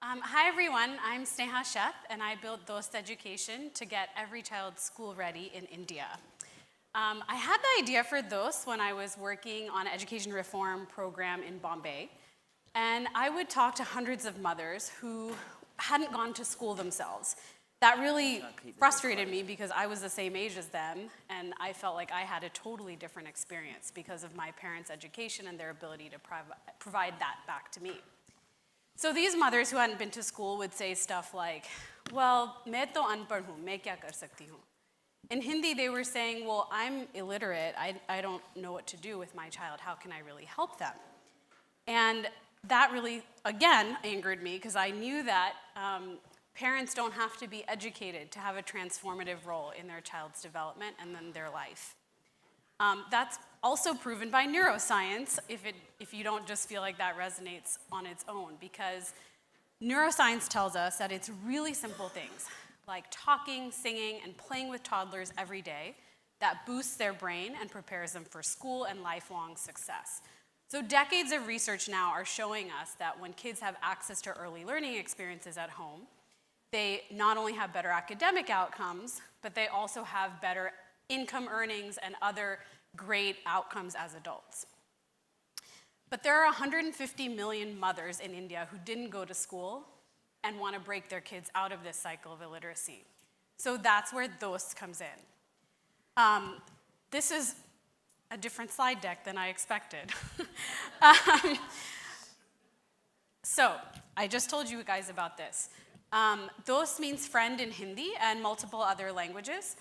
Hi everyone, I'm Sneha Sheth, and I built Dost Education to get every child school ready in India. I had the idea for Dost when I was working on an education reform program in Bombay, and I would talk to hundreds of mothers who hadn't gone to school themselves. That really frustrated me because I was the same age as them, and I felt like I had a totally different experience because of my parents' education and their ability to provide that back to me. So these mothers who hadn't been to school would say stuff like, well, मैं तो अनपढ़ हूँ, मैं क्या कर सकती हूँ? In Hindi, they were saying, well, I'm illiterate. I don't know what to do with my child. How can I really help them? And that really, again, angered me because I knew that parents don't have to be educated to have a transformative role in their child's development and then their life. That's also proven by neuroscience, if you don't just feel like that resonates on its own, because neuroscience tells us that it's really simple things, like talking, singing, and playing with toddlers every day that boosts their brain and prepares them for school and lifelong success. So decades of research now are showing us that when kids have access to early learning experiences at home, they not only have better academic outcomes, but they also have better income earnings and other great outcomes as adults. But there are 150 million mothers in India who didn't go to school and want to break their kids out of this cycle of illiteracy. So that's where Dost comes in. This is a different slide deck than I expected. So I just told you guys about this. Dost means friend in Hindi and multiple other languages.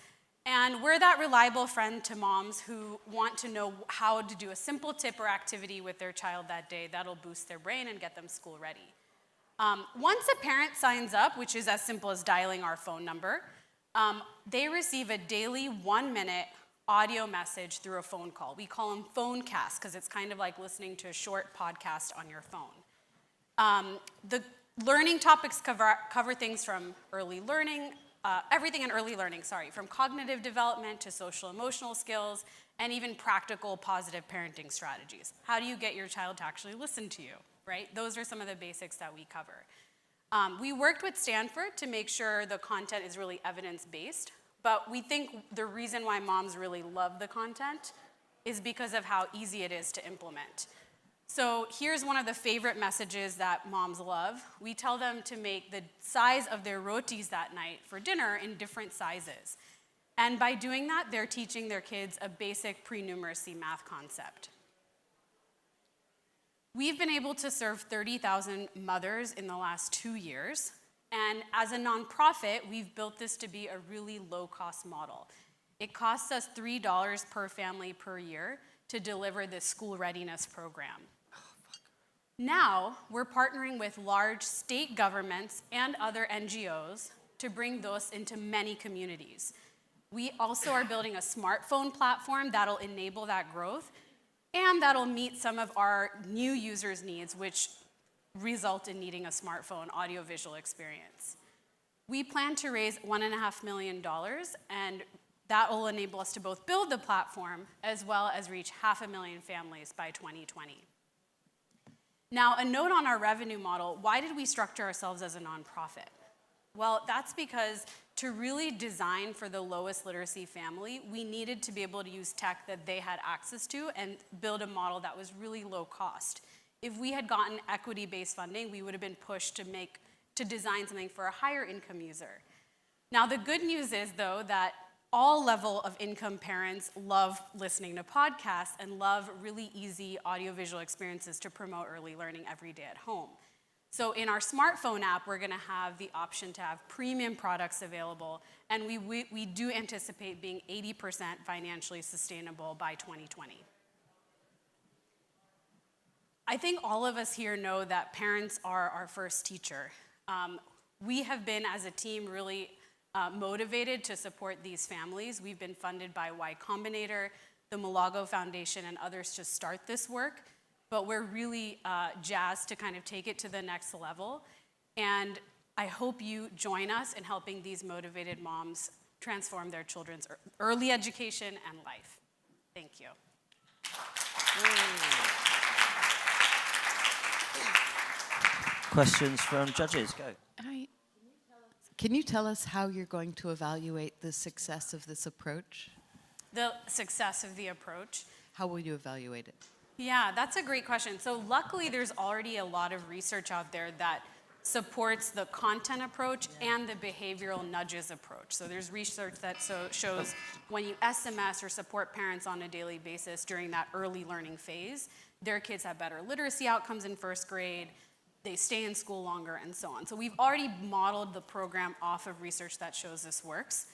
And we're that reliable friend to moms who want to know how to do a simple tip or activity with their child that day that'll boost their brain and get them school ready. Once a parent signs up, which is as simple as dialing our phone number, they receive a daily 1-minute audio message through a phone call. We call them phone casts because it's kind of like listening to a short podcast on your phone. The learning topics cover things from early learning, everything in early learning, from cognitive development to social emotional skills, and even practical positive parenting strategies. How do you get your child to actually listen to you, right? Those are some of the basics that we cover. We worked with Stanford to make sure the content is really evidence-based, but we think the reason why moms really love the content is because of how easy it is to implement. So here's one of the favorite messages that moms love. We tell them to make the size of their rotis that night for dinner in different sizes. And by doing that, they're teaching their kids a basic pre-numeracy math concept. We've been able to serve 30,000 mothers in the last 2 years. And as a nonprofit, we've built this to be a really low-cost model. It costs us $3 per family per year to deliver this school readiness program. Now, we're partnering with large state governments and other NGOs to bring Dost into many communities. We also are building a smartphone platform that'll enable that growth, and that'll meet some of our new users' needs, which result in needing a smartphone audiovisual experience. We plan to raise $1.5 million, and that will enable us to both build the platform as well as reach 500,000 families by 2020. Now, a note on our revenue model: why did we structure ourselves as a nonprofit? Well, that's because to really design for the lowest literacy family, we needed to be able to use tech that they had access to and build a model that was really low cost. If we had gotten equity-based funding, we would have been pushed to design something for a higher income user. Now, the good news is, though, that all level of income parents love listening to podcasts and love really easy audiovisual experiences to promote early learning every day at home. So in our smartphone app, we're going to have the option to have premium products available, and we do anticipate being 80% financially sustainable by 2020. I think all of us here know that parents are our first teacher. We have been, as a team, really motivated to support these families. We've been funded by Y Combinator, the Malago Foundation, and others to start this work. But we're really jazzed to kind of take it to the next level. And I hope you join us in helping these motivated moms transform their children's early education and life. Thank you. questions from judges? Go. Hi. Can you tell us how you're going to evaluate the success of this approach? The success of the approach. How will you evaluate it? Yeah, that's a great question. So luckily, there's already a lot of research out there that supports the content approach and the behavioral nudges approach. So there's research that shows when you SMS or support parents on a daily basis during that early learning phase, their kids have better literacy outcomes in first grade, they stay in school longer, and so on. So we've already modeled the program off of research that shows this works.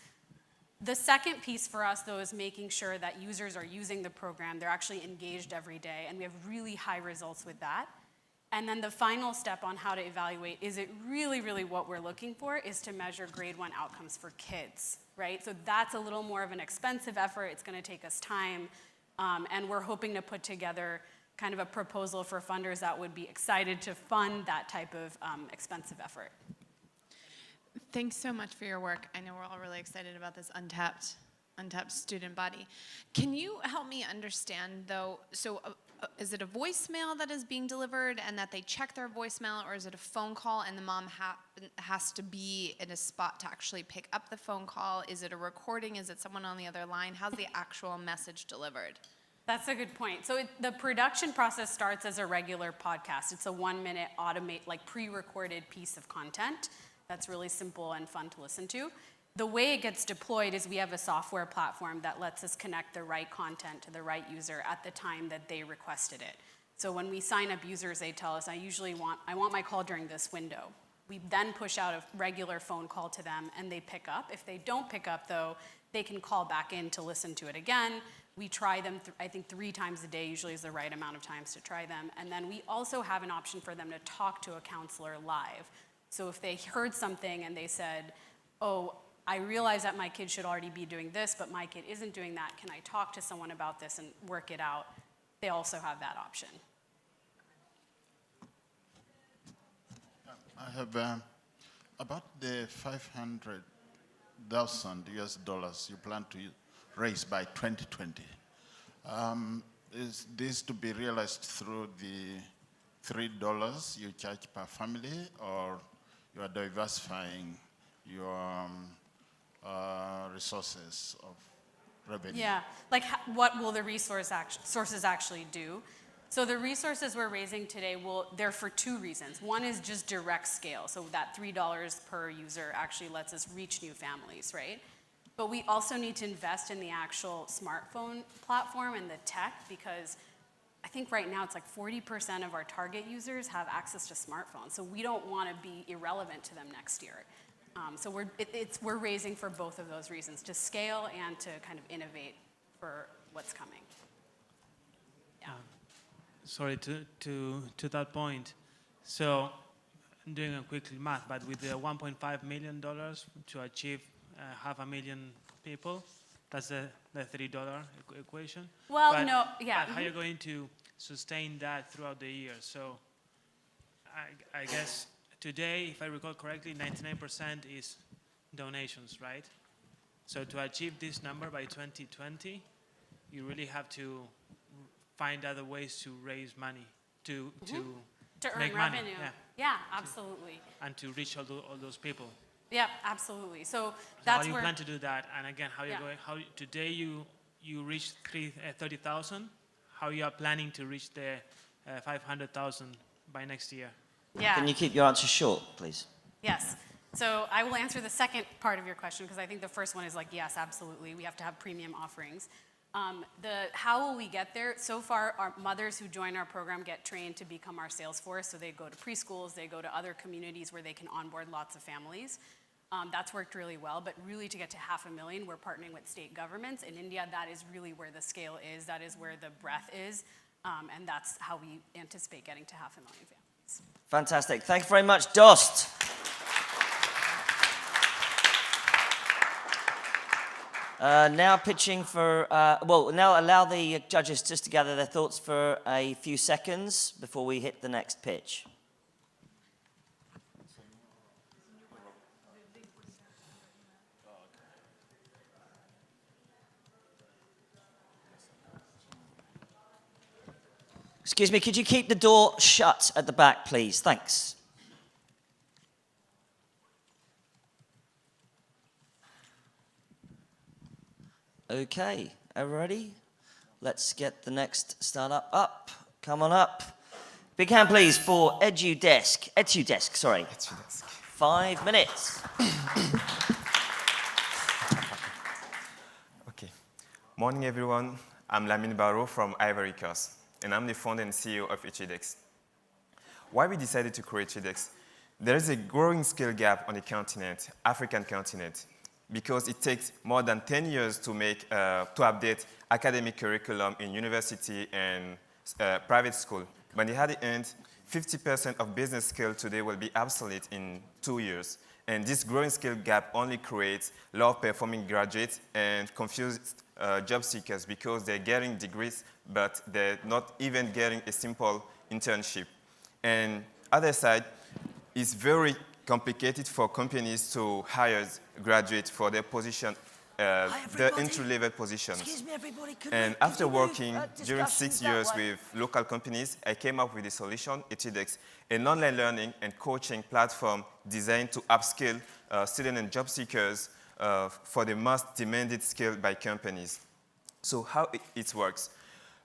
The second piece for us, though, is making sure that users are using the program, they're actually engaged every day, and we have really high results with that. And then the final step on how to evaluate, is it really, really what we're looking for, is to measure grade 1 outcomes for kids, right? So that's a little more of an expensive effort. It's going to take us time, and we're hoping to put together kind of a proposal for funders that would be excited to fund that type of expensive effort. Thanks so much for your work. I know we're all really excited about this untapped student body. Can you help me understand, though, so is it a voicemail that is being delivered and that they check their voicemail, or is it a phone call and the mom has to be in a spot to actually pick up the phone call? Is it a recording? Is it someone on the other line? How's the actual message delivered? That's a good point. So the production process starts as a regular podcast. It's a 1-minute pre-recorded piece of content that's really simple and fun to listen to. The way it gets deployed is we have a software platform that lets us connect the right content to the right user at the time that they requested it. So when we sign up users, they tell us, I want my call during this window. We then push out a regular phone call to them, and they pick up. If they don't pick up, though, they can call back in to listen to it again. We try them, I think 3 times a day usually is the right amount of times to try them. And then we also have an option for them to talk to a counselor live. So if they heard something and they said, oh, I realize that my kid should already be doing this, but my kid isn't doing that. Can I talk to someone about this and work it out? They also have that option. I have about the $500,000 US you plan to raise by 2020. Is this to be realized through the $3 you charge per family, or you are diversifying your resources of revenue? Yeah, like what will the sources actually do? So the resources we're raising today, they're for 2 reasons. One is just direct scale. So that $3 per user actually lets us reach new families, right? But we also need to invest in the actual smartphone platform and the tech, because I think right now it's like 40% of our target users have access to smartphones. So we don't want to be irrelevant to them next year. So we're raising for both of those reasons, to scale and to kind of innovate for what's coming. Yeah. Sorry, to that point. So I'm doing a quick math, but with the $1.5 million to achieve 500,000 people, that's the $3 equation. Well, but, no, yeah. But how are you going to sustain that throughout the year? So I guess today, if I recall correctly, 99% is donations, right? So to achieve this number by 2020, you really have to find other ways to raise money, to earn make revenue. money. Yeah, absolutely. And to reach all those people. Yeah, absolutely. So How that's do you where plan to do that? And again, how you going? How today you reached 30,000. How you are planning to reach the 500,000 by next year? Yeah. Can you keep your answer short, please? Yes. So I will answer the second part of your question, because I think the first one is like, yes, absolutely. We have to have premium offerings. How will we get there? So far, our mothers who join our program get trained to become our sales force. So they go to preschools, they go to other communities where they can onboard lots of families. That's worked really well, but really to get to 500,000, we're partnering with state governments. In India, that is really where the scale is, that is where the breadth is, and that's how we anticipate getting to 500,000 families. Fantastic. Thank you very much, Dost. Now pitching for, now allow the judges just to gather their thoughts for a few seconds before we hit the next pitch. Excuse me, could you keep the door shut at the back, please? Thanks. Okay, everybody? Let's get the next startup up. Come on up. Big hand, please, for EdTech, sorry. 5 minutes. Okay. Morning, everyone. I'm Lamine Barrow from Ivory Coast, and I'm the founder and CEO of EdTech. Why we decided to create EdTech? There is a growing skill gap on the continent, African continent, because it takes more than 10 years to update academic curriculum in university and private school. But at the end, 50% of business skills today will be obsolete in 2 years. And this growing skill gap only creates low-performing graduates and confused job seekers because they're getting degrees, but they're not even getting a simple internship. And other side, it's very complicated for companies to hire graduates for their position, their entry-level positions. Excuse me, everybody. And after working during 6 years with local companies, I came up with a solution, EdTech, an online learning and coaching platform designed to upskill students and job seekers for the most demanded skill by companies. So how it works?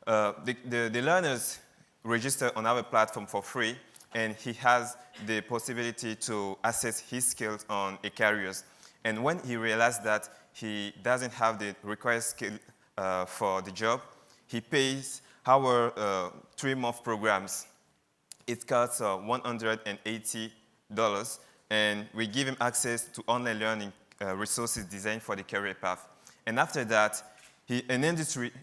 The learners register on our platform for free, and he has the possibility to assess his skills on a careers. And when he realized that he doesn't have the required skill for the job, he pays our 3-month programs. It costs $180, and we give him access to online learning resources designed for the career path. And after that, an industry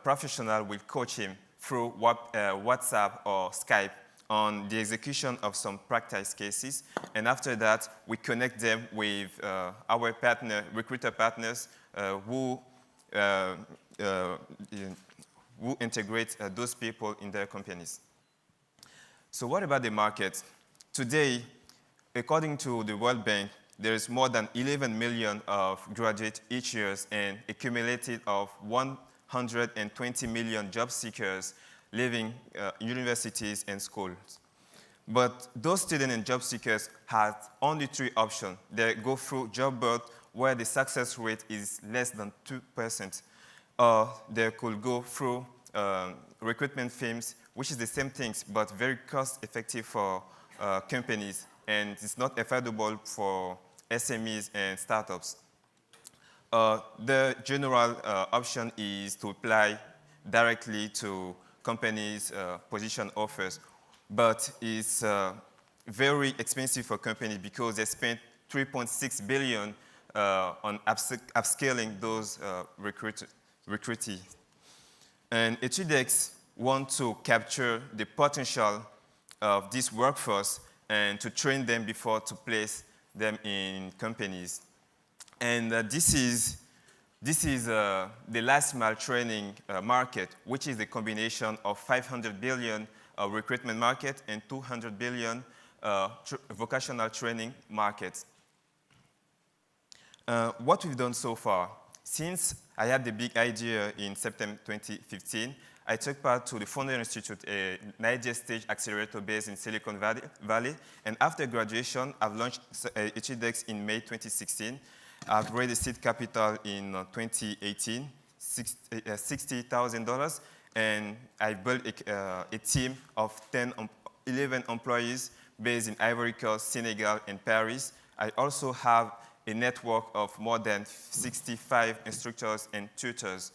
professional will coach him through WhatsApp or Skype on the execution of some practice cases. And after that, we connect them with our recruiter partners who integrate those people in their companies. So what about the market? Today, according to the World Bank, there is more than 11 million of graduates each year and accumulated of 120 million job seekers leaving universities and schools. But those students and job seekers have only 3 options. They go through job board where the success rate is less than 2%, or they could go through recruitment firms, which is the same things, but very cost-effective for companies, and it's not affordable for SMEs and startups. The general option is to apply directly to companies' position offers, but it's very expensive for companies because they spend $3.6 billion on upscaling those recruitees. And EdTech wants to capture the potential of this workforce and to train them before to place them in companies. And this is the last mile training market, which is the combination of 500 billion recruitment market and 200 billion vocational training market. What we've done so far, since I had the big idea in September 2015, I took part to the Founder Institute, a Niger stage accelerator based in Silicon Valley. And after graduation, I've launched EdTech in May 2016. I've raised a seed capital in 2018, $60,000, and I built a team of 11 employees based in Ivory Coast, Senegal, and Paris. I also have a network of more than 65 instructors and tutors.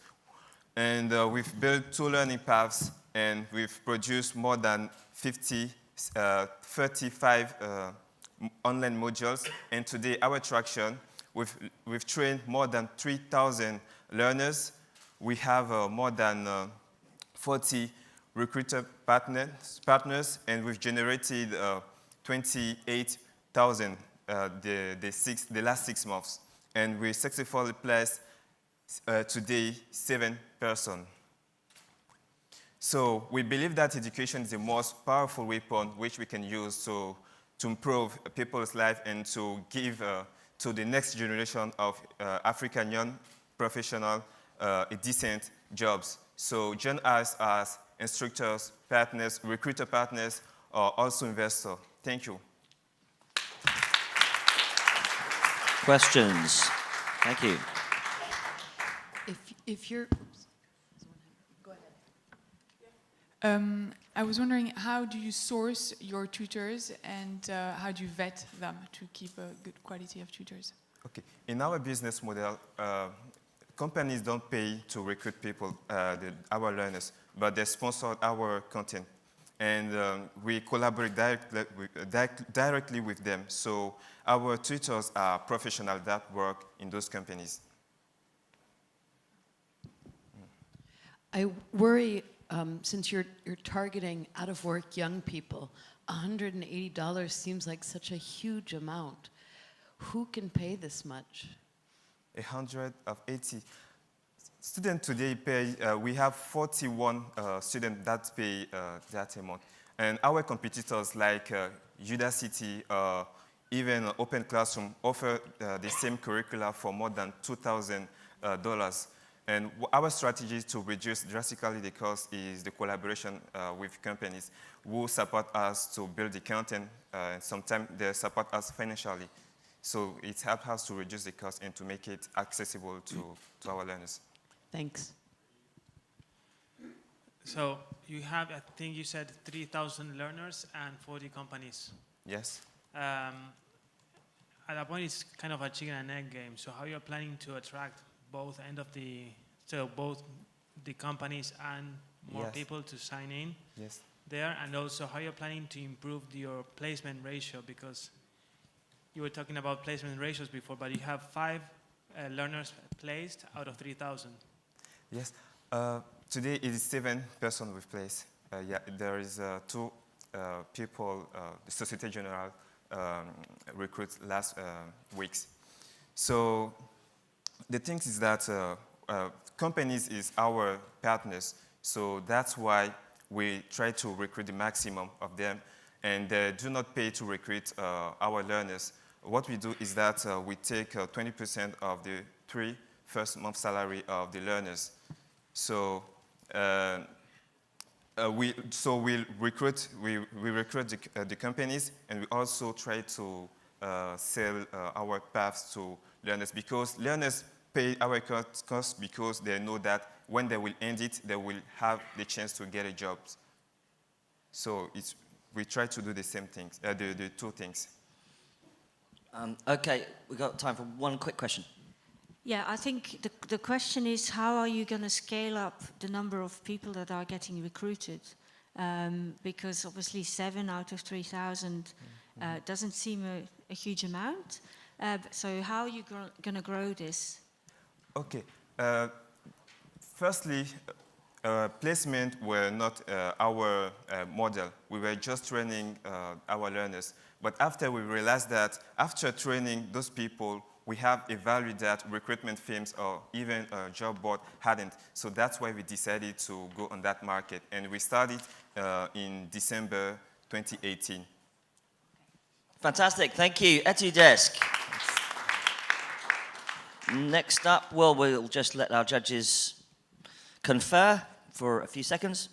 And we've built 2 learning paths, and we've produced more than 35 online modules. And today, our traction, we've trained more than 3,000 learners. We have more than 40 recruiter partners, and we've generated 28,000 the last 6 months. And we successfully placed today 7 persons. So we believe that education is the most powerful weapon which we can use to improve people's life and to give to the next generation of African young professionals decent jobs. So join us as instructors, partners, recruiter partners, or also investors. Thank you. Questions? Thank you. If you're, I was wondering, how do you source your tutors, and how do you vet them to keep a good quality of tutors? Okay. In our business model, companies don't pay to recruit people, our learners, but they sponsor our content. And we collaborate directly with them. So our tutors are professionals that work in those companies. I worry, since you're targeting out-of-work young people, $180 seems like such a huge amount. Who can pay this much? 180. Students today pay, we have 41 students that pay that amount. And our competitors like Udacity, even Open Classroom offer the same curricula for more than $2,000. And our strategy to reduce drastically the cost is the collaboration with companies who support us to build the content. Sometimes they support us financially. So it helps us to reduce the cost and to make it accessible to our learners. Thanks. So you have, I think you said 3,000 learners and 40 companies. Yes. At that point, it's kind of a chicken and egg game. So how you're planning to attract both both the companies and more people to sign in there, and also how you're planning to improve your placement ratio, because you were talking about placement ratios before, but you have 5 learners placed out of 3,000. Yes. Today it is 7 persons we've placed. There is 2 people the Societe Generale recruits last weeks. So the thing is that companies is our partners, so that's why we try to recruit the maximum of them, and they do not pay to recruit our learners. What we do is that we take 20% of the 3 first month salary of the learners. So we recruit the companies, and we also try to sell our paths to learners, because learners pay our costs because they know that when they will end it, they will have the chance to get a job. So we try to do the same things, the 2 things. Okay, we've got time for one quick question. Yeah, I think the question is, how are you going to scale up the number of people that are getting recruited? Because obviously 7 out of 3,000 doesn't seem a huge amount. So how are you going to grow this? Okay. Firstly, placement were not our model. We were just training our learners. But after we realized that after training those people, we have a value that recruitment firms or even a job board hadn't. So that's why we decided to go on that market. And we started in December 2018. Fantastic, thank you. EdTech. Next up, well, we'll just let our judges confer for a few seconds.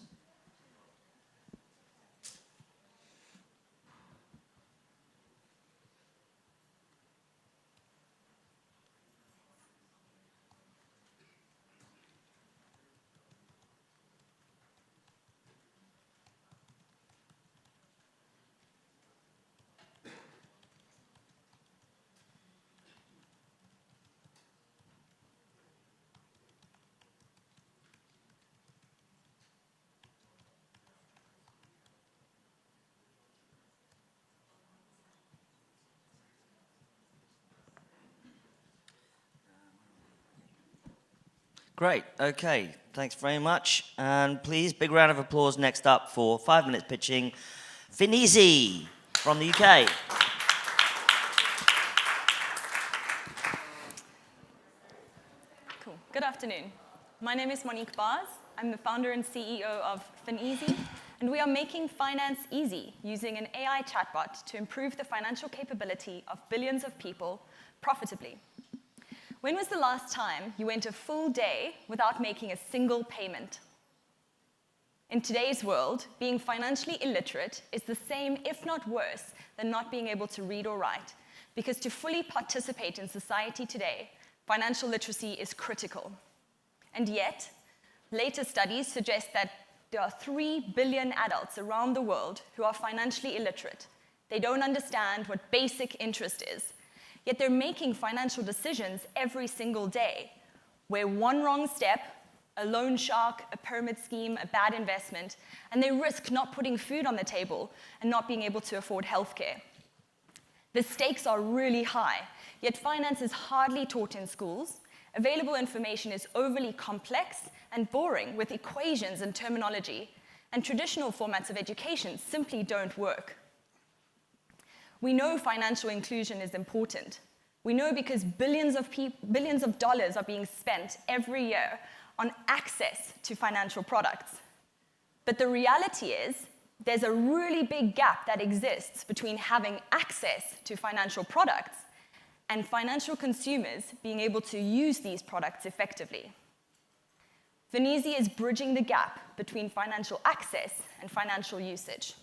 Great, okay, thanks very much. And please, big round of applause next up for 5 minutes pitching, Finisi from the UK. Cool. Good afternoon. My name is Monique Bars. I'm the founder and CEO of FinEasy, and we are making finance easy using an AI chatbot to improve the financial capability of billions of people profitably. When was the last time you went a full day without making a single payment? In today's world, being financially illiterate is the same, if not worse, than not being able to read or write, because to fully participate in society today, financial literacy is critical. And yet, later studies suggest that there are 3 billion adults around the world who are financially illiterate. They don't understand what basic interest is, yet they're making financial decisions every single day, where one wrong step, a loan shark, a pyramid scheme, a bad investment, and they risk not putting food on the table and not being able to afford healthcare. The stakes are really high, yet finance is hardly taught in schools. Available information is overly complex and boring with equations and terminology, and traditional formats of education simply don't work. We know financial inclusion is important. We know because billions of dollars are being spent every year on access to financial products. But the reality is, there's a really big gap that exists between having access to financial products and financial consumers being able to use these products effectively. Finezi is bridging the gap between financial access and financial usage.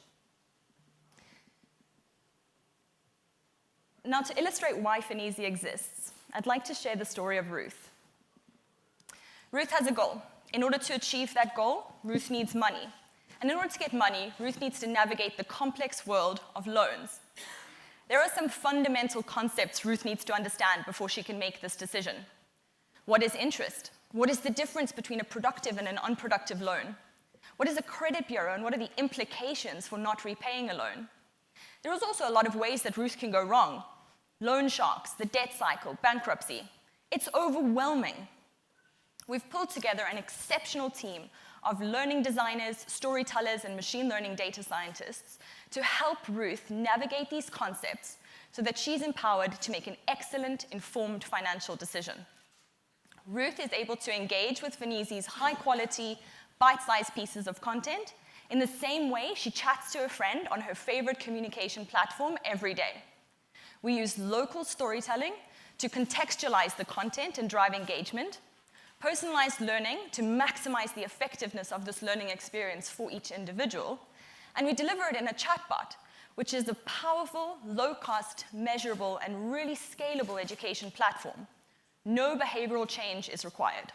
Now, to illustrate why Finezi exists, I'd like to share the story of Ruth. Ruth has a goal. In order to achieve that goal, Ruth needs money. And in order to get money, Ruth needs to navigate the complex world of loans. There are some fundamental concepts Ruth needs to understand before she can make this decision. What is interest? What is the difference between a productive and an unproductive loan? What is a credit bureau, and what are the implications for not repaying a loan? There is also a lot of ways that Ruth can go wrong. Loan sharks, the debt cycle, bankruptcy. It's overwhelming. We've pulled together an exceptional team of learning designers, storytellers, and machine learning data scientists to help Ruth navigate these concepts so that she's empowered to make an excellent, informed financial decision. Ruth is able to engage with Finezi's high-quality, bite-sized pieces of content in the same way she chats to a friend on her favorite communication platform every day. We use local storytelling to contextualize the content and drive engagement, personalized learning to maximize the effectiveness of this learning experience for each individual, and we deliver it in a chatbot, which is a powerful, low-cost, measurable, and really scalable education platform. No behavioral change is required.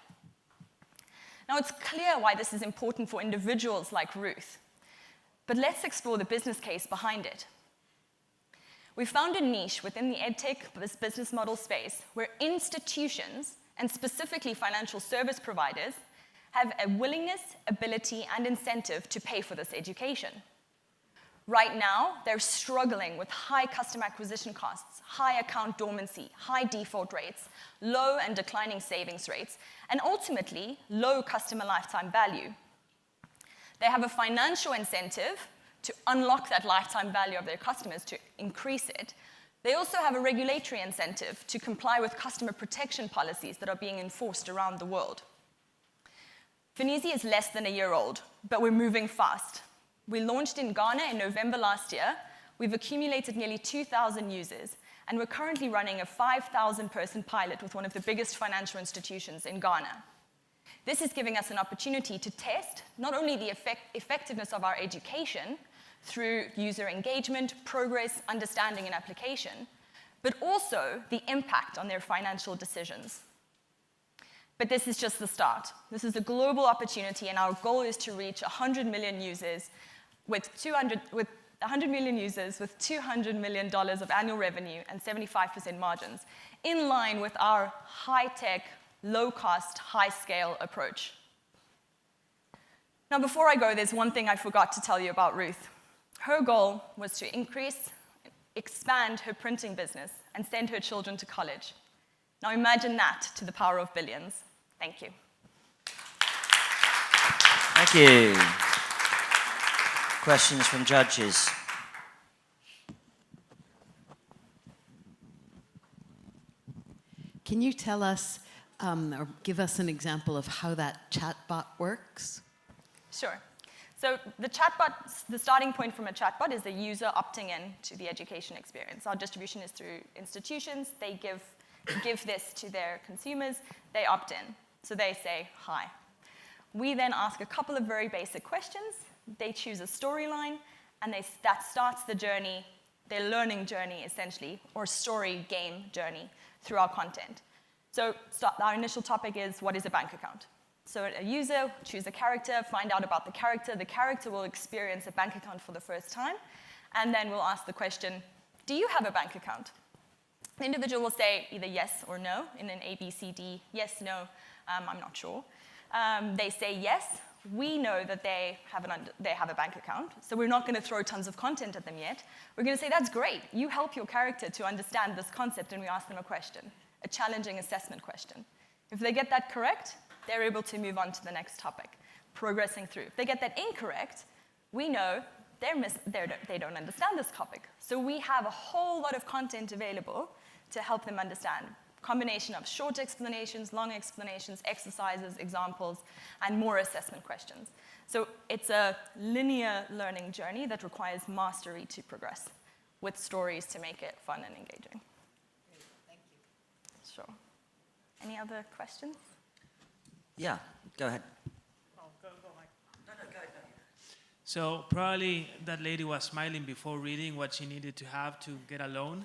Now, it's clear why this is important for individuals like Ruth, but let's explore the business case behind it. We found a niche within the EdTech business model space where institutions, and specifically financial service providers, have a willingness, ability, and incentive to pay for this education. Right now, they're struggling with high customer acquisition costs, high account dormancy, high default rates, low and declining savings rates, and ultimately, low customer lifetime value. They have a financial incentive to unlock that lifetime value of their customers, to increase it. They also have a regulatory incentive to comply with customer protection policies that are being enforced around the world. Finezi is less than a year old, but we're moving fast. We launched in Ghana in November last year. We've accumulated nearly 2,000 users, and we're currently running a 5,000-person pilot with one of the biggest financial institutions in Ghana. This is giving us an opportunity to test not only the effectiveness of our education through user engagement, progress, understanding, and application, but also the impact on their financial decisions. But this is just the start. This is a global opportunity, and our goal is to reach 100 million users with $200 million of annual revenue and 75% margins, in line with our high-tech, low-cost, high-scale approach. Now, before I go, there's one thing I forgot to tell you about Ruth. Her goal was to expand her printing business and send her children to college. Now imagine that to the power of billions. Thank you. Thank you. Questions from judges? Can you tell us or give us an example of how that chatbot works? Sure. So the chatbot, the starting point from a chatbot is the user opting in to the education experience. Our distribution is through institutions. They give this to their consumers. They opt in. So they say, hi. We then ask a couple of very basic questions. They choose a storyline, and that starts the journey, their learning journey, essentially, or story game journey through our content. So our initial topic is, what is a bank account? So a user, choose a character, find out about the character. The character will experience a bank account for the first time, and then we'll ask the question, do you have a bank account? The individual will say either yes or no in an A, B, C, D, yes, no, I'm not sure. They say yes, we know that they have a bank account, so we're not going to throw tons of content at them yet. We're going to say, that's great, you help your character to understand this concept, and we ask them a question, a challenging assessment question. If they get that correct, they're able to move on to the next topic, progressing through. If they get that incorrect, we know they don't understand this topic. So we have a whole lot of content available to help them understand. Combination of short explanations, long explanations, exercises, examples, and more assessment questions. So it's a linear learning journey that requires mastery to progress, with stories to make it fun and engaging. Great, thank you. Sure. Any other questions? Yeah, go ahead. So probably that lady was smiling before reading what she needed to have to get a loan,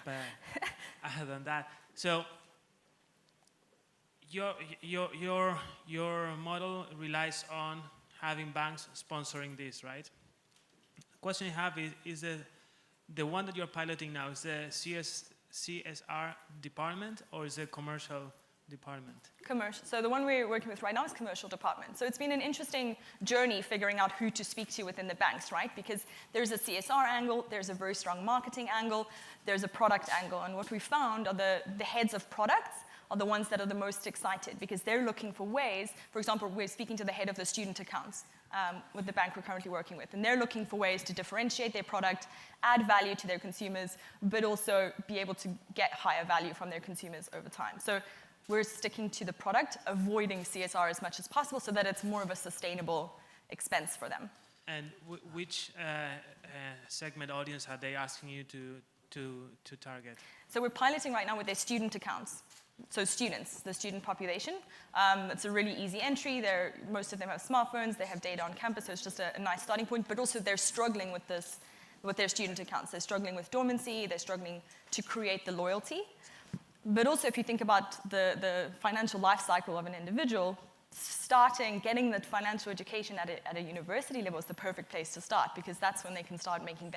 but other than that, so your model relies on having banks sponsoring this, right? The question I have is the one that you're piloting now, is the CSR department or is it commercial department? Commercial. So the one we're working with right now is commercial department. So it's been an interesting journey figuring out who to speak to within the banks, right? Because there's a CSR angle, there's a very strong marketing angle, there's a product angle. And what we found are the heads of products are the ones that are the most excited because they're looking for ways. For example, we're speaking to the head of the student accounts with the bank we're currently working with. And they're looking for ways to differentiate their product, add value to their consumers, but also be able to get higher value from their consumers over time. So we're sticking to the product, avoiding CSR as much as possible so that it's more of a sustainable expense for them. And which segment audience are they asking you to target? So we're piloting right now with their student accounts. So students, the student population. It's a really easy entry. Most of them have smartphones. They have data on campus, so it's just a nice starting point. But also they're struggling with this, with their student accounts. They're struggling with dormancy. They're struggling to create the loyalty. But also, if you think about the financial life cycle of an individual, getting that financial education at a university level is the perfect place to start because that's when they can start making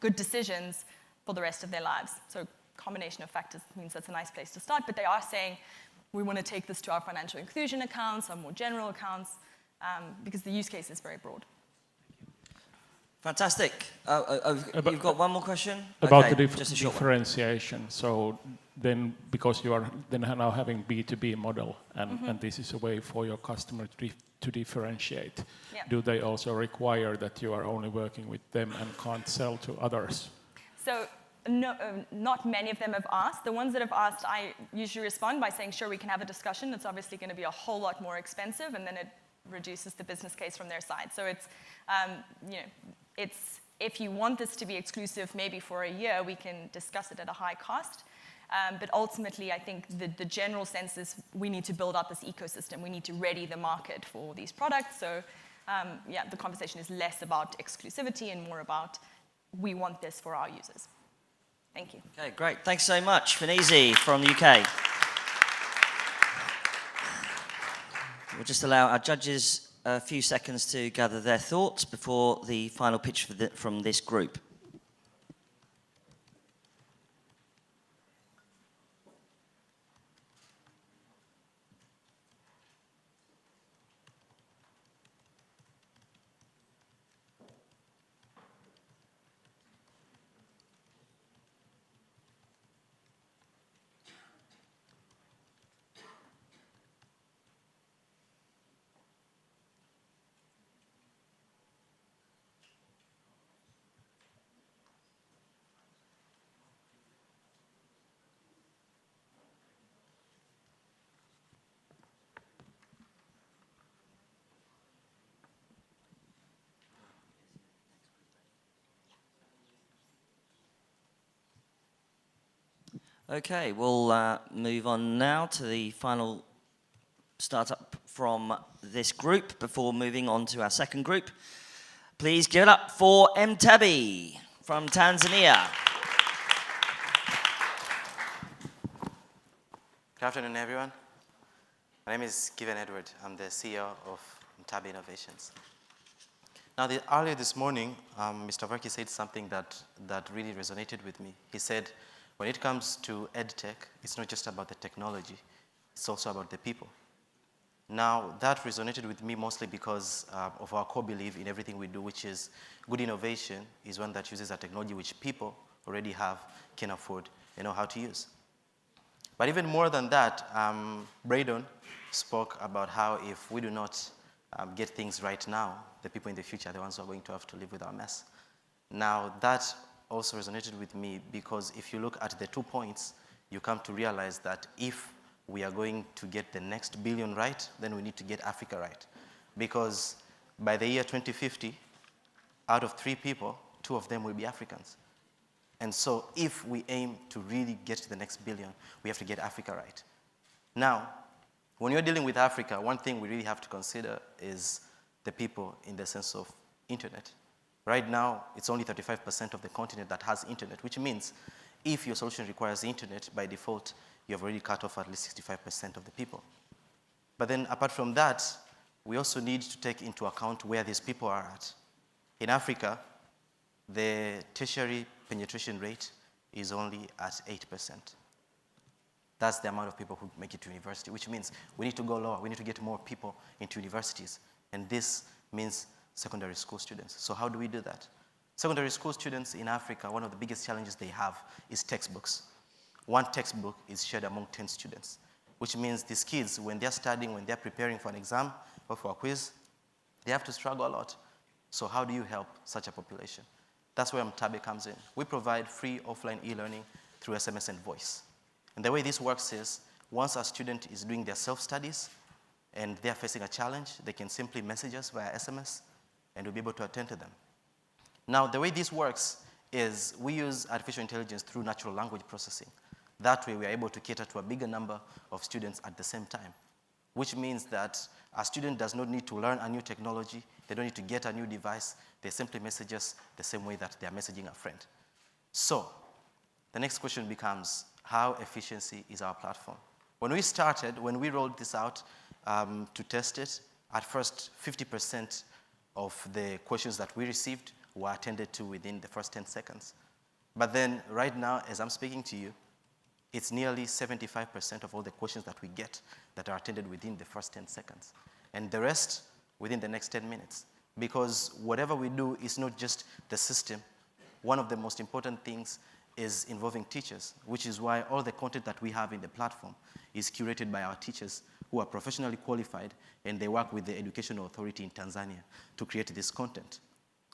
good decisions for the rest of their lives. So combination of factors means that's a nice place to start, but they are saying, we want to take this to our financial inclusion accounts, our more general accounts, because the use case is very broad. Fantastic. You've got one more question? About okay, the just a short differentiation. So then, because you are then now having B2B model, and this is a way for your customer to differentiate, yeah. Do they also require that you are only working with them and can't sell to others? So no, not many of them have asked. The ones that have asked, I usually respond by saying, sure, we can have a discussion. It's obviously going to be a whole lot more expensive, and then it reduces the business case from their side. So it's, if you want this to be exclusive maybe for a year, we can discuss it at a high cost. But ultimately, I think the general sense is we need to build up this ecosystem. We need to ready the market for these products. So yeah, the conversation is less about exclusivity and more about we want this for our users. Thank you. Okay, great. Thanks so much. Finisi from the UK. We'll just allow our judges a few seconds to gather their thoughts before the final pitch from this group. Okay, we'll move on now to the final startup from this group before moving on to our second group. Please give it up for Mtabi from Tanzania. Good afternoon, everyone. My name is Given Edward. I'm the CEO of Mtabe Innovations. Now, earlier this morning, Mr. Varki said something that really resonated with me. He said, when it comes to EdTech, it's not just about the technology, it's also about the people. Now, that resonated with me mostly because of our core belief in everything we do, which is good innovation is one that uses a technology which people already have, can afford, and know how to use. But even more than that, Braydon spoke about how if we do not get things right now, the people in the future are the ones who are going to have to live with our mess. Now, that also resonated with me because if you look at the 2 points, you come to realize that if we are going to get the next billion right, then we need to get Africa right. Because by the year 2050, out of 3 people, 2 of them will be Africans. And so if we aim to really get to the next billion, we have to get Africa right. Now, when you're dealing with Africa, one thing we really have to consider is the people in the sense of internet. Right now, it's only 35% of the continent that has internet, which means if your solution requires internet, by default, you have already cut off at least 65% of the people. But then apart from that, we also need to take into account where these people are at. In Africa, the tertiary penetration rate is only at 8%. That's the amount of people who make it to university, which means we need to go lower. We need to get more people into universities. And this means secondary school students. So how do we do that? Secondary school students in Africa, one of the biggest challenges they have is textbooks. 1 textbook is shared among 10 students, which means these kids, when they're studying, when they're preparing for an exam or for a quiz, they have to struggle a lot. So how do you help such a population? That's where Mtabe comes in. We provide free offline e-learning through SMS and voice. And the way this works is, once a student is doing their self-studies and they're facing a challenge, they can simply message us via SMS and we'll be able to attend to them. Now, the way this works is we use artificial intelligence through natural language processing. That way, we are able to cater to a bigger number of students at the same time, which means that a student does not need to learn a new technology. They don't need to get a new device. They simply message us the same way that they are messaging a friend. So the next question becomes, how efficiency is our platform? When we started, when we rolled this out to test it, at first 50% of the questions that we received were attended to within the first 10 seconds. But then right now, as I'm speaking to you, it's nearly 75% of all the questions that we get that are attended within the first 10 seconds. And the rest within the next 10 minutes. Because whatever we do is not just the system. One of the most important things is involving teachers, which is why all the content that we have in the platform is curated by our teachers who are professionally qualified, and they work with the Educational Authority in Tanzania to create this content.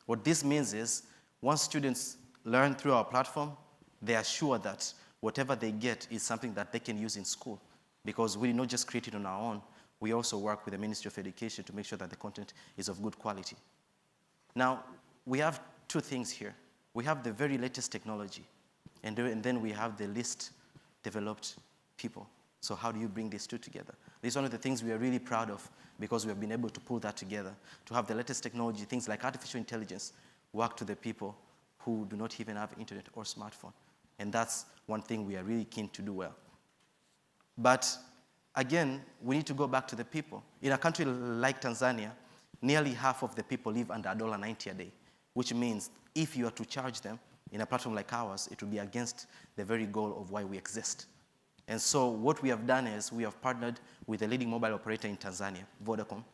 What this means is, once students learn through our platform, they are sure that whatever they get is something that they can use in school, because we not just create it on our own, we also work with the Ministry of Education to make sure that the content is of good quality. Now, we have 2 things here. We have the very latest technology, and then we have the least developed people. So how do you bring these 2 together? This is one of the things we are really proud of, because we have been able to pull that together, to have the latest technology, things like artificial intelligence, work to the people who do not even have internet or smartphone. And that's one thing we are really keen to do well. But again, we need to go back to the people. In a country like Tanzania, nearly half of the people live under $1.90 a day, which means if you are to charge them in a platform like ours, it will be against the very goal of why we exist. And so what we have done is we have partnered with a leading mobile operator in Tanzania, Vodacom,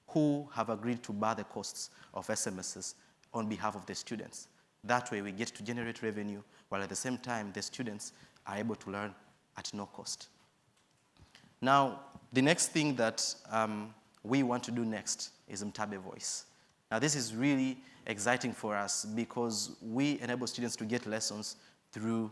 who have agreed to bear the costs of SMSs on behalf of the students. That way we get to generate revenue, while at the same time the students are able to learn at no cost. Now, the next thing that we want to do next is Mtabe Voice. Now, this is really exciting for us because we enable students to get lessons through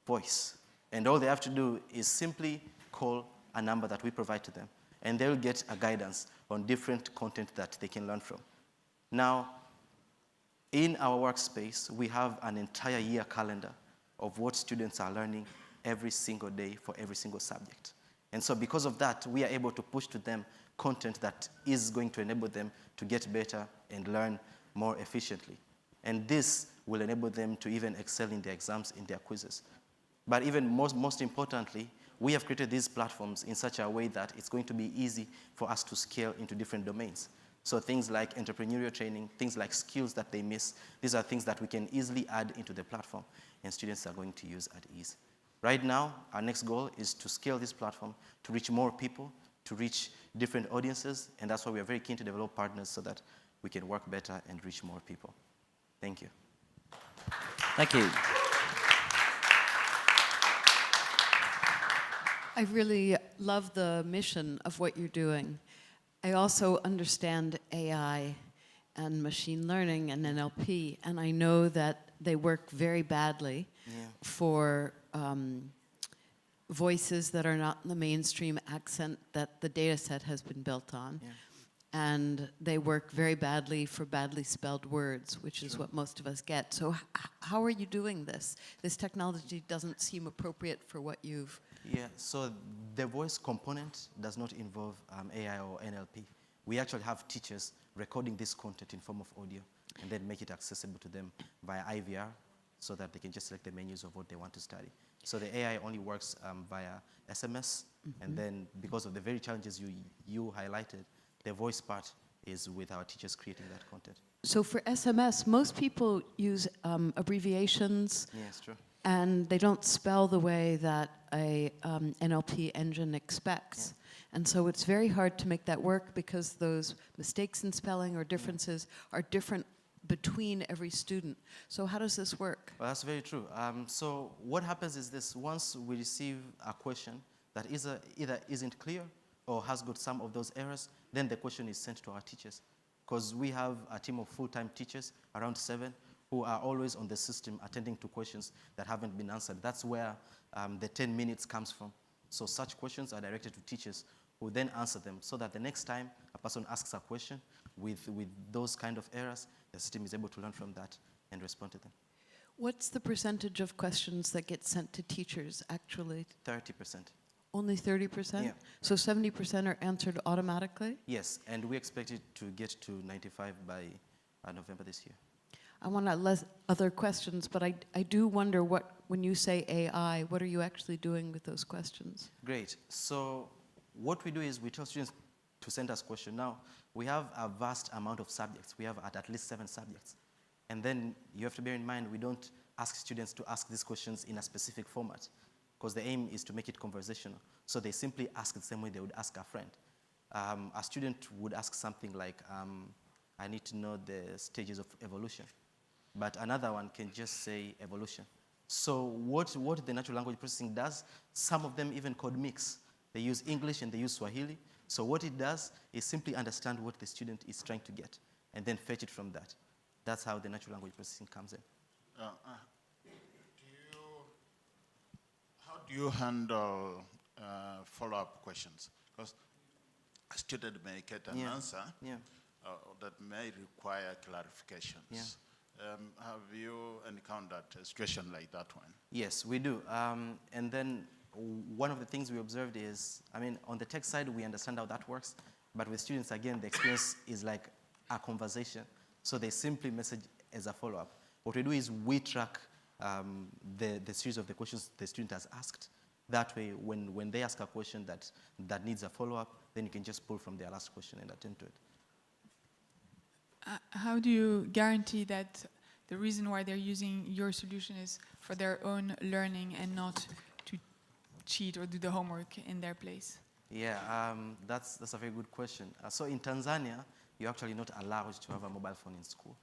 voice. And all they have to do is simply call a number that we provide to them, and they'll get a guidance on different content that they can learn from. Now, in our workspace, we have an entire year calendar of what students are learning every single day for every single subject. And so because of that, we are able to push to them content that is going to enable them to get better and learn more efficiently. And this will enable them to even excel in their exams, in their quizzes. But even most importantly, we have created these platforms in such a way that it's going to be easy for us to scale into different domains. So things like entrepreneurial training, things like skills that they miss, these are things that we can easily add into the platform and students are going to use at ease. Right now, our next goal is to scale this platform to reach more people, to reach different audiences, and that's why we are very keen to develop partners so that we can work better and reach more people. Thank you. Thank you. I really love the mission of what you're doing. I also understand AI and machine learning and NLP, and I know that they work very badly for voices that are not in the mainstream accent that the data set has been built on. And they work very badly for badly spelled words, which is what most of us get. So how are you doing this? This technology doesn't seem appropriate for what you've... Yeah, so the voice component does not involve AI or NLP. We actually have teachers recording this content in form of audio and then make it accessible to them via IVR so that they can just select the menus of what they want to study. So the AI only works via SMS, and then because of the very challenges you highlighted, the voice part is with our teachers creating that content. So for SMS, most people use abbreviations. Yes, true. And they don't spell the way that a NLP engine expects. And so it's very hard to make that work because those mistakes in spelling or differences are different between every student. So how does this work? Well, that's very true. So what happens is this: once we receive a question that either isn't clear or has got some of those errors, then the question is sent to our teachers. Because we have a team of full-time teachers, around 7, who are always on the system attending to questions that haven't been answered. That's where the 10 minutes comes from. So such questions are directed to teachers who then answer them so that the next time a person asks a question with those kind of errors, the system is able to learn from that and respond to them. What's the percentage of questions that get sent to teachers, actually? 30%. Only 30%? Yeah. So 70% are answered automatically? Yes, and we expect it to get to 95 by November this year. I want to let other questions, but I do wonder when you say AI, what are you actually doing with those questions? Great. So what we do is we tell students to send us questions. Now, we have a vast amount of subjects. We have at least 7 subjects. And then you have to bear in mind, we don't ask students to ask these questions in a specific format, because the aim is to make it conversational. So they simply ask the same way they would ask a friend. A student would ask something like, I need to know the stages of evolution. But another one can just say evolution. So what the natural language processing does, some of them even code mix. They use English and they use Swahili. So what it does is simply understand what the student is trying to get and then fetch it from that. That's how the natural language processing comes in. How do you handle follow-up questions? Because a student may get an answer that may require clarifications. Have you encountered a situation like that one? Yes, we do. And then one of the things we observed is, on the tech side, we understand how that works. But with students, again, the experience is like a conversation. So they simply message as a follow-up. What we do is we track the series of the questions the student has asked. That way, when they ask a question that needs a follow-up, then you can just pull from their last question and attend to it. How do you guarantee that the reason why they're using your solution is for their own learning and not to cheat or do the homework in their place? Yeah, that's a very good question. So in Tanzania, you're actually not allowed to have a mobile phone in school.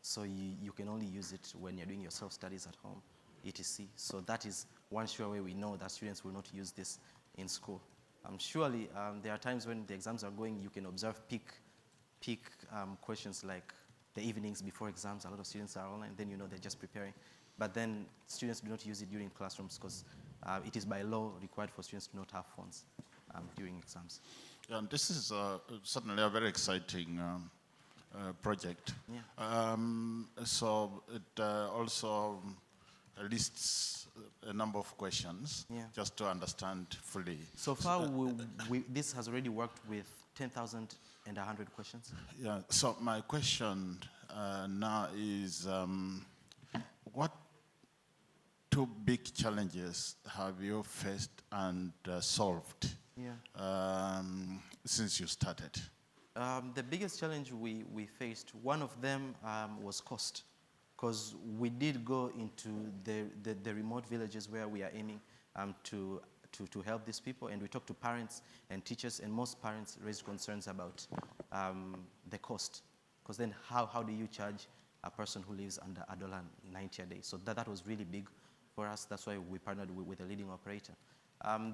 So you can only use it when you're doing your self-studies at home, etc. So that is one sure way we know that students will not use this in school. Surely, there are times when the exams are going, you can observe peak questions like the evenings before exams. A lot of students are online, then you know they're just preparing. But then students do not use it during classrooms because it is by law required for students to not have phones during exams. Yeah, and this is certainly a very exciting project. Yeah. So it also lists a number of questions just to understand fully. So far, this has already worked with 10,100 questions. Yeah, so my question now is, two big challenges have you faced and solved since you started? The biggest challenge we faced, one of them was cost, because we did go into the remote villages where we are aiming to help these people, and we talked to parents and teachers, and most parents raised concerns about the cost, because then how do you charge a person who lives under $1.90 a day? So that was really big for us. That's why we partnered with a leading operator.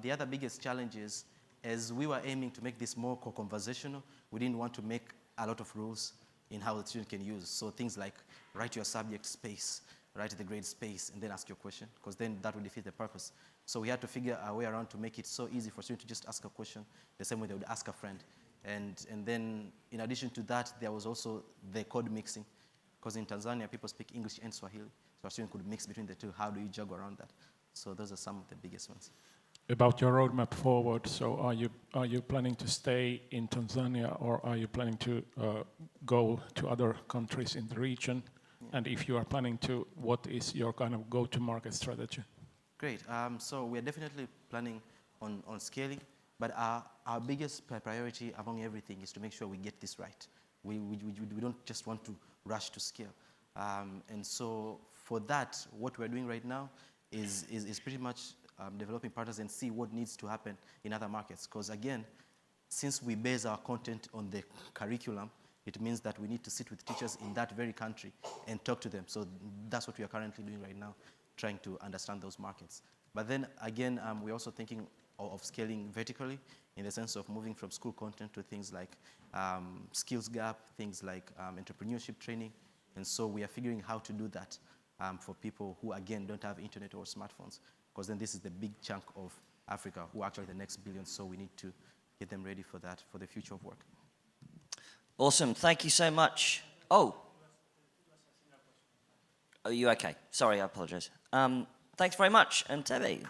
The other biggest challenge is, as we were aiming to make this more conversational, we didn't want to make a lot of rules in how the student can use. So things like write your subject space, write the grade space, and then ask your question, because then that would defeat the purpose. So we had to figure a way around to make it so easy for students to just ask a question the same way they would ask a friend. And then, in addition to that, there was also the code mixing, because in Tanzania, people speak English and Swahili, so a student could mix between the two. How do you juggle around that? So those are some of the biggest ones. About your roadmap forward, so are you planning to stay in Tanzania, or are you planning to go to other countries in the region? Yeah. And if you are planning to, what is your kind of go-to-market strategy? Great. So we're definitely planning on scaling, but our biggest priority among everything is to make sure we get this right. We don't just want to rush to scale. And so for that, what we're doing right now is pretty much developing partners and see what needs to happen in other markets. Because again, since we base our content on the curriculum, it means that we need to sit with teachers in that very country and talk to them. So that's what we are currently doing right now, trying to understand those markets. But then again, we're also thinking of scaling vertically, in the sense of moving from school content to things like skills gap, things like entrepreneurship training. And so we are figuring how to do that for people who, again, don't have internet or smartphones, because then this is the big chunk of Africa who are actually the next billion, so we need to get them ready for that, for the future of work. Awesome, thank you so much. Oh, are you okay? Sorry, I apologize. Thanks very much, and Tebe.